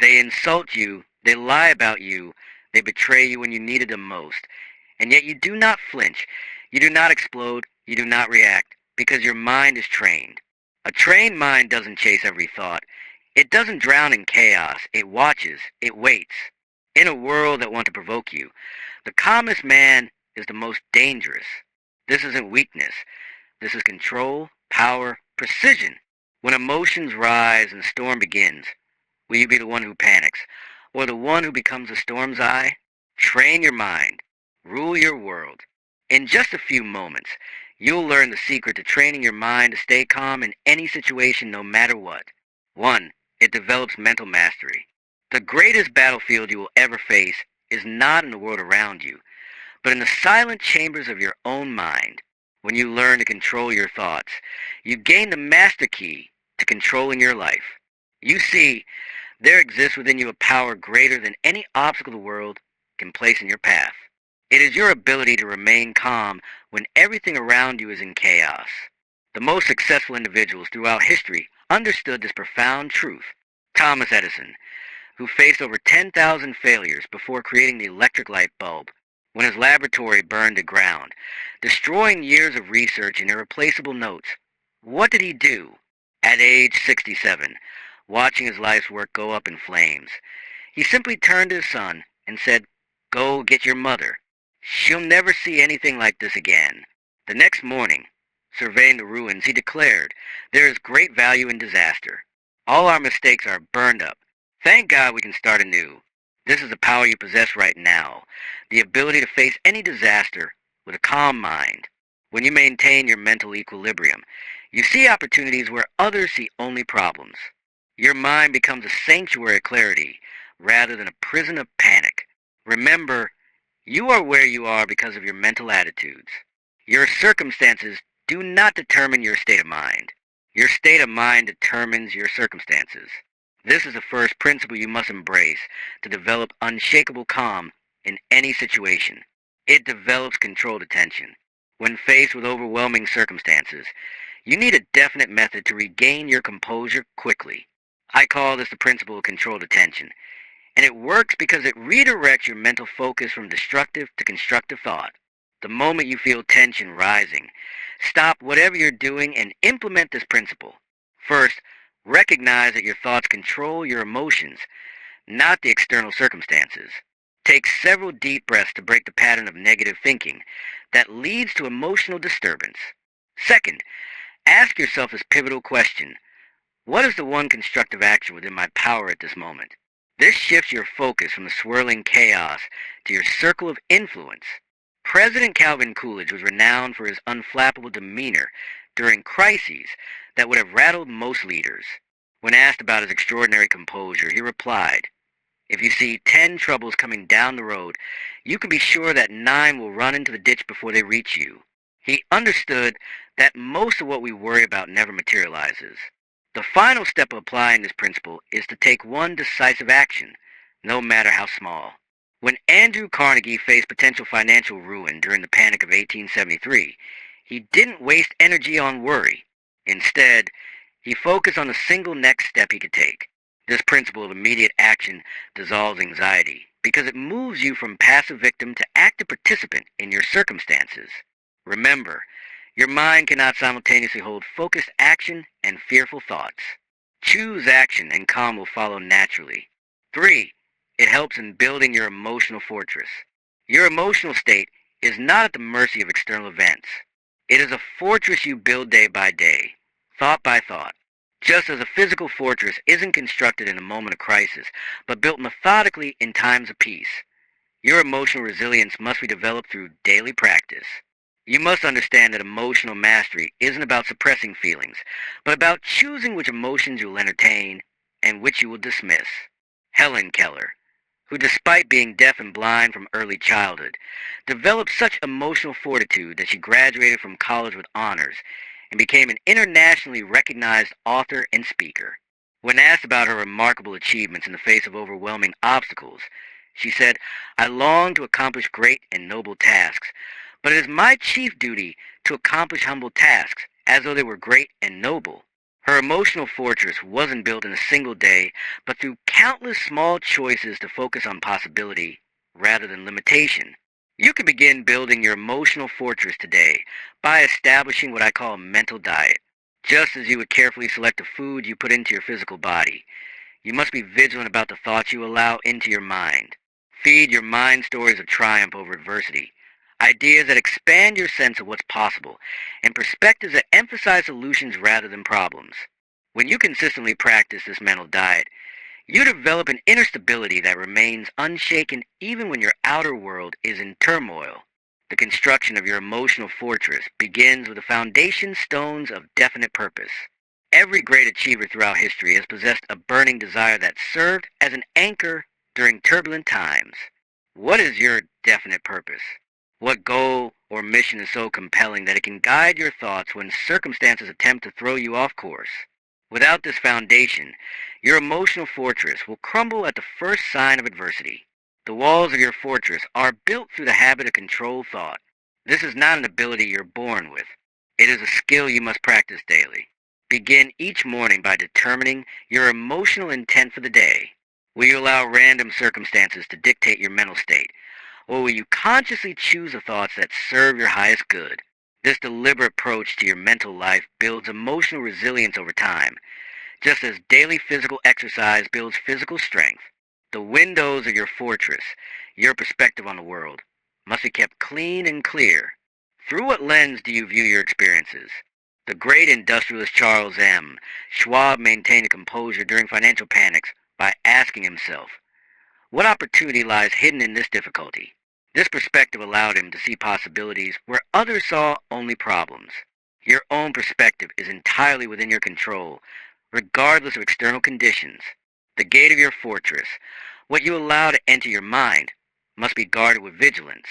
They insult you, they lie about you, they betray you when you needed them most. And yet you do not flinch, you do not explode, you do not react, because your mind is trained. A trained mind doesn't chase every thought. It doesn't drown in chaos. It watches, it waits. In a world that wants to provoke you, the calmest man is the most dangerous. This isn't weakness. This is control, power, precision. When emotions rise and the storm begins, will you be the one who panics, or the one who becomes the storm's eye? Train your mind. Rule your world. In just a few moments, you'll learn the secret to training your mind to stay calm in any situation no matter what. 1. It develops mental mastery. The greatest battlefield you will ever face is not in the world around you, but in the silent chambers of your own mind. When you learn to control your thoughts, you gain the master key to controlling your life. You see, there exists within you a power greater than any obstacle the world can place in your path. It is your ability to remain calm when everything around you is in chaos. The most successful individuals throughout history understood this profound truth. Thomas Edison, who faced over 10,000 failures before creating the electric light bulb, when his laboratory burned to ground, destroying years of research and irreplaceable notes. What did he do? At age 67, watching his life's work go up in flames, he simply turned to his son and said, "Go get your mother. She'll never see anything like this again." The next morning, surveying the ruins, he declared, "There is great value in disaster. All our mistakes are burned up. Thank God we can start anew." This is the power you possess right now, the ability to face any disaster with a calm mind. When you maintain your mental equilibrium, you see opportunities where others see only problems. Your mind becomes a sanctuary of clarity rather than a prison of panic. Remember, you are where you are because of your mental attitudes. Your circumstances do not determine your state of mind. Your state of mind determines your circumstances. This is the first principle you must embrace to develop unshakable calm in any situation. It develops controlled attention. When faced with overwhelming circumstances, you need a definite method to regain your composure quickly. I call this the principle of controlled attention, and it works because it redirects your mental focus from destructive to constructive thought. The moment you feel tension rising, stop whatever you're doing and implement this principle. First, recognize that your thoughts control your emotions, not the external circumstances. Take several deep breaths to break the pattern of negative thinking that leads to emotional disturbance. Second, ask yourself this pivotal question: what is the one constructive action within my power at this moment? This shifts your focus from the swirling chaos to your circle of influence. President Calvin Coolidge was renowned for his unflappable demeanor during crises that would have rattled most leaders. When asked about his extraordinary composure, he replied, "If you see 10 troubles coming down the road, you can be sure that 9 will run into the ditch before they reach you." He understood that most of what we worry about never materializes. The final step of applying this principle is to take one decisive action, no matter how small. When Andrew Carnegie faced potential financial ruin during the Panic of 1873, he didn't waste energy on worry. Instead, he focused on a single next step he could take. This principle of immediate action dissolves anxiety because it moves you from passive victim to active participant in your circumstances. Remember, your mind cannot simultaneously hold focused action and fearful thoughts. Choose action and calm will follow naturally. 3. It helps in building your emotional fortress. Your emotional state is not at the mercy of external events. It is a fortress you build day by day, thought by thought. Just as a physical fortress isn't constructed in a moment of crisis, but built methodically in times of peace, your emotional resilience must be developed through daily practice. You must understand that emotional mastery isn't about suppressing feelings, but about choosing which emotions you'll entertain and which you will dismiss. Helen Keller, who despite being deaf and blind from early childhood, developed such emotional fortitude that she graduated from college with honors and became an internationally recognized author and speaker. When asked about her remarkable achievements in the face of overwhelming obstacles, she said, "I long to accomplish great and noble tasks, but it is my chief duty to accomplish humble tasks as though they were great and noble." Her emotional fortress wasn't built in a single day, but through countless small choices to focus on possibility rather than limitation. You can begin building your emotional fortress today by establishing what I call a mental diet. Just as you would carefully select the food you put into your physical body, you must be vigilant about the thoughts you allow into your mind. Feed your mind stories of triumph over adversity, ideas that expand your sense of what's possible, and perspectives that emphasize solutions rather than problems. When you consistently practice this mental diet, you develop an inner stability that remains unshaken even when your outer world is in turmoil. The construction of your emotional fortress begins with the foundation stones of definite purpose. Every great achiever throughout history has possessed a burning desire that served as an anchor during turbulent times. What is your definite purpose? What goal or mission is so compelling that it can guide your thoughts when circumstances attempt to throw you off course? Without this foundation, your emotional fortress will crumble at the first sign of adversity. The walls of your fortress are built through the habit of controlled thought. This is not an ability you're born with. It is a skill you must practice daily. Begin each morning by determining your emotional intent for the day. Will you allow random circumstances to dictate your mental state, or will you consciously choose the thoughts that serve your highest good? This deliberate approach to your mental life builds emotional resilience over time, just as daily physical exercise builds physical strength. The windows of your fortress, your perspective on the world, must be kept clean and clear. Through what lens do you view your experiences? The great industrialist Charles M. Schwab maintained a composure during financial panics by asking himself, what opportunity lies hidden in this difficulty? This perspective allowed him to see possibilities where others saw only problems. Your own perspective is entirely within your control, regardless of external conditions. The gate of your fortress, what you allow to enter your mind, must be guarded with vigilance.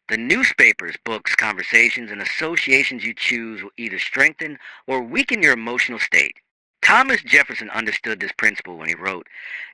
The newspapers, books, conversations, and associations you choose will either strengthen or weaken your emotional state. Thomas Jefferson understood this principle when he wrote,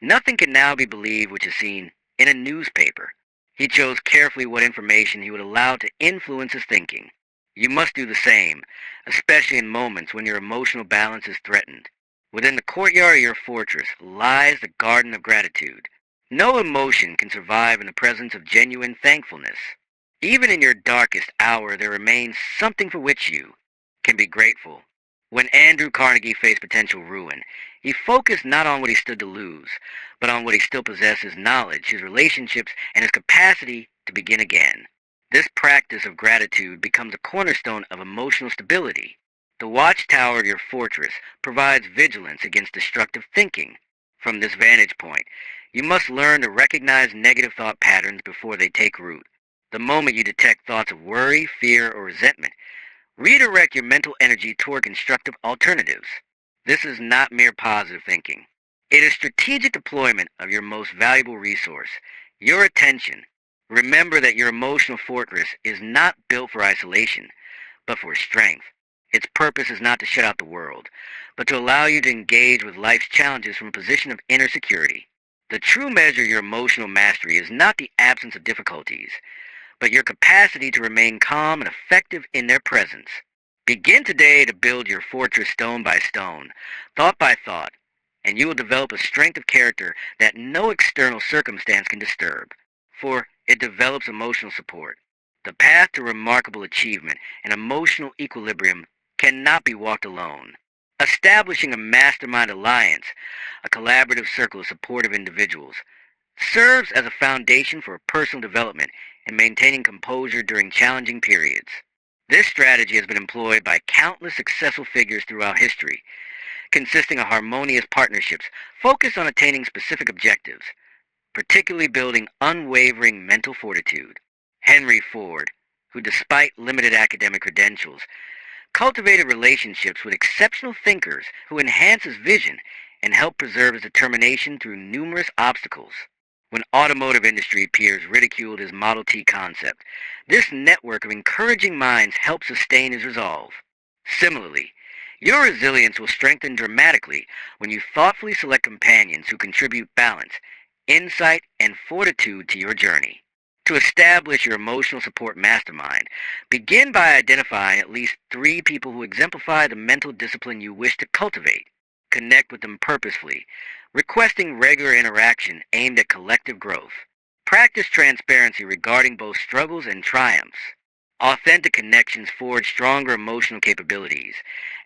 "Nothing can now be believed which is seen in a newspaper." He chose carefully what information he would allow to influence his thinking. You must do the same, especially in moments when your emotional balance is threatened. Within the courtyard of your fortress lies the garden of gratitude. No emotion can survive in the presence of genuine thankfulness. Even in your darkest hour, there remains something for which you can be grateful. When Andrew Carnegie faced potential ruin, he focused not on what he stood to lose, but on what he still possessed: his knowledge, his relationships, and his capacity to begin again. This practice of gratitude becomes a cornerstone of emotional stability. The watchtower of your fortress provides vigilance against destructive thinking. From this vantage point, you must learn to recognize negative thought patterns before they take root. The moment you detect thoughts of worry, fear, or resentment, redirect your mental energy toward constructive alternatives. This is not mere positive thinking. It is strategic deployment of your most valuable resource, your attention. Remember that your emotional fortress is not built for isolation, but for strength. Its purpose is not to shut out the world, but to allow you to engage with life's challenges from a position of inner security. The true measure of your emotional mastery is not the absence of difficulties, but your capacity to remain calm and effective in their presence. Begin today to build your fortress stone by stone, thought by thought, and you will develop a strength of character that no external circumstance can disturb, for it develops emotional support. The path to remarkable achievement and emotional equilibrium cannot be walked alone. Establishing a mastermind alliance, a collaborative circle of supportive individuals, serves as a foundation for personal development and maintaining composure during challenging periods. This strategy has been employed by countless successful figures throughout history, consisting of harmonious partnerships focused on attaining specific objectives, particularly building unwavering mental fortitude. Henry Ford, who despite limited academic credentials, cultivated relationships with exceptional thinkers who enhanced his vision and helped preserve his determination through numerous obstacles. When automotive industry peers ridiculed his Model T concept, this network of encouraging minds helped sustain his resolve. Similarly, your resilience will strengthen dramatically when you thoughtfully select companions who contribute balance, insight, and fortitude to your journey. To establish your emotional support mastermind, begin by identifying at least 3 people who exemplify the mental discipline you wish to cultivate. Connect with them purposefully, requesting regular interaction aimed at collective growth. Practice transparency regarding both struggles and triumphs. Authentic connections forge stronger emotional capabilities,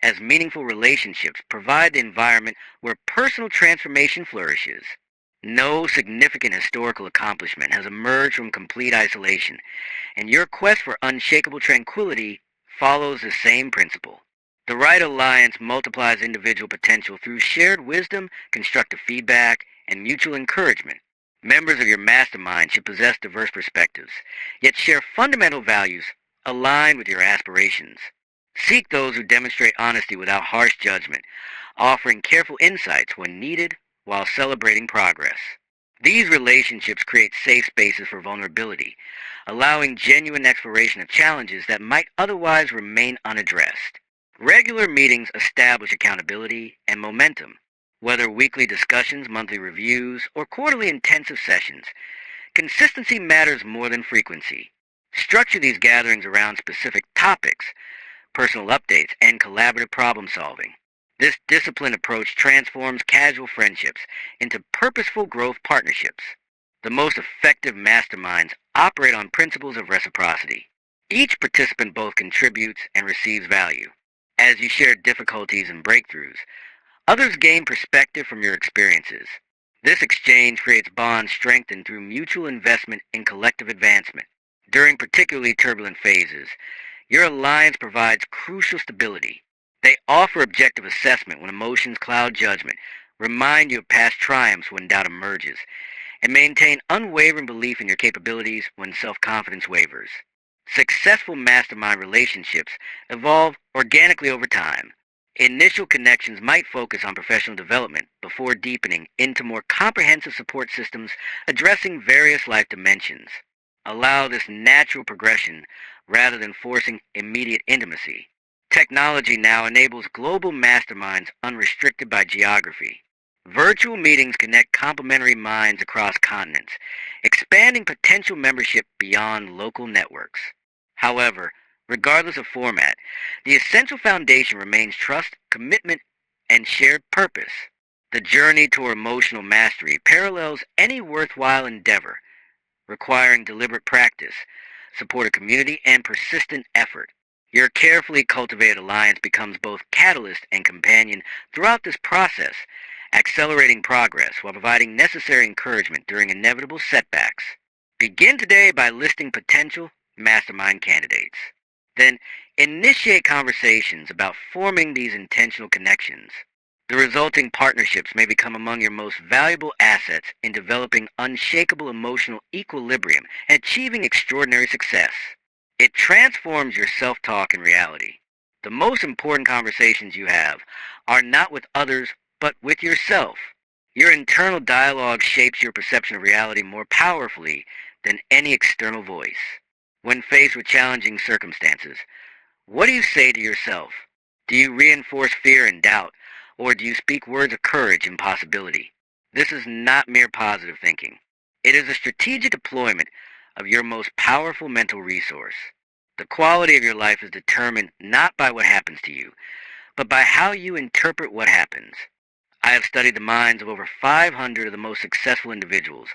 as meaningful relationships provide the environment where personal transformation flourishes. No significant historical accomplishment has emerged from complete isolation, and your quest for unshakable tranquility follows the same principle. The right alliance multiplies individual potential through shared wisdom, constructive feedback, and mutual encouragement. Members of your mastermind should possess diverse perspectives, yet share fundamental values aligned with your aspirations. Seek those who demonstrate honesty without harsh judgment, offering careful insights when needed while celebrating progress. These relationships create safe spaces for vulnerability, allowing genuine exploration of challenges that might otherwise remain unaddressed. Regular meetings establish accountability and momentum. Whether weekly discussions, monthly reviews, or quarterly intensive sessions, consistency matters more than frequency. Structure these gatherings around specific topics, personal updates, and collaborative problem solving. This disciplined approach transforms casual friendships into purposeful growth partnerships. The most effective masterminds operate on principles of reciprocity. Each participant both contributes and receives value. As you share difficulties and breakthroughs, others gain perspective from your experiences. This exchange creates bonds strengthened through mutual investment in collective advancement. During particularly turbulent phases, your alliance provides crucial stability. They offer objective assessment when emotions cloud judgment, remind you of past triumphs when doubt emerges, and maintain unwavering belief in your capabilities when self-confidence wavers. Successful mastermind relationships evolve organically over time. Initial connections might focus on professional development before deepening into more comprehensive support systems addressing various life dimensions. Allow this natural progression rather than forcing immediate intimacy. Technology now enables global masterminds unrestricted by geography. Virtual meetings connect complementary minds across continents, expanding potential membership beyond local networks. However, regardless of format, the essential foundation remains trust, commitment, and shared purpose. The journey toward emotional mastery parallels any worthwhile endeavor, requiring deliberate practice, supportive community, and persistent effort. Your carefully cultivated alliance becomes both catalyst and companion throughout this process, accelerating progress while providing necessary encouragement during inevitable setbacks. Begin today by listing potential mastermind candidates. Then initiate conversations about forming these intentional connections. The resulting partnerships may become among your most valuable assets in developing unshakable emotional equilibrium and achieving extraordinary success. It transforms your self-talk and reality. The most important conversations you have are not with others, but with yourself. Your internal dialogue shapes your perception of reality more powerfully than any external voice. When faced with challenging circumstances, what do you say to yourself? Do you reinforce fear and doubt, or do you speak words of courage and possibility? This is not mere positive thinking. It is a strategic deployment of your most powerful mental resource. The quality of your life is determined not by what happens to you, but by how you interpret what happens. I have studied the minds of over 500 of the most successful individuals,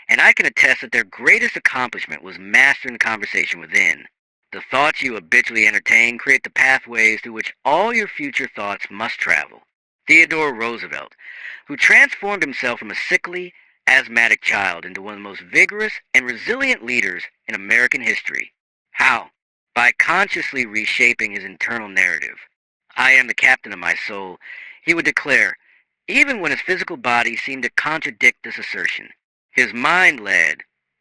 and I can attest that their greatest accomplishment was mastering the conversation within. The thoughts you habitually entertain create the pathways through which all your future thoughts must travel. Theodore Roosevelt, who transformed himself from a sickly, asthmatic child into one of the most vigorous and resilient leaders in American history. How? By consciously reshaping his internal narrative. I am the captain of my soul, he would declare, even when his physical body seemed to contradict this assertion. His mind led,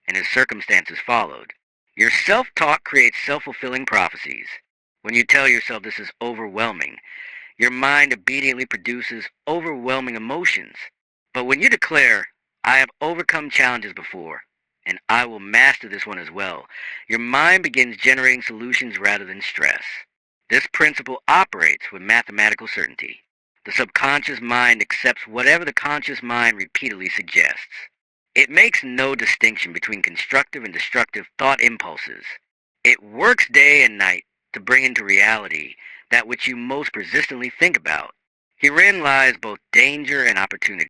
and his circumstances followed. Your self-talk creates self-fulfilling prophecies. When you tell yourself this is overwhelming, your mind immediately produces overwhelming emotions. But when you declare, I have overcome challenges before, and I will master this one as well, your mind begins generating solutions rather than stress. This principle operates with mathematical certainty. The subconscious mind accepts whatever the conscious mind repeatedly suggests. It makes no distinction between constructive and destructive thought impulses. It works day and night to bring into reality that which you most persistently think about. Herein lies both danger and opportunity.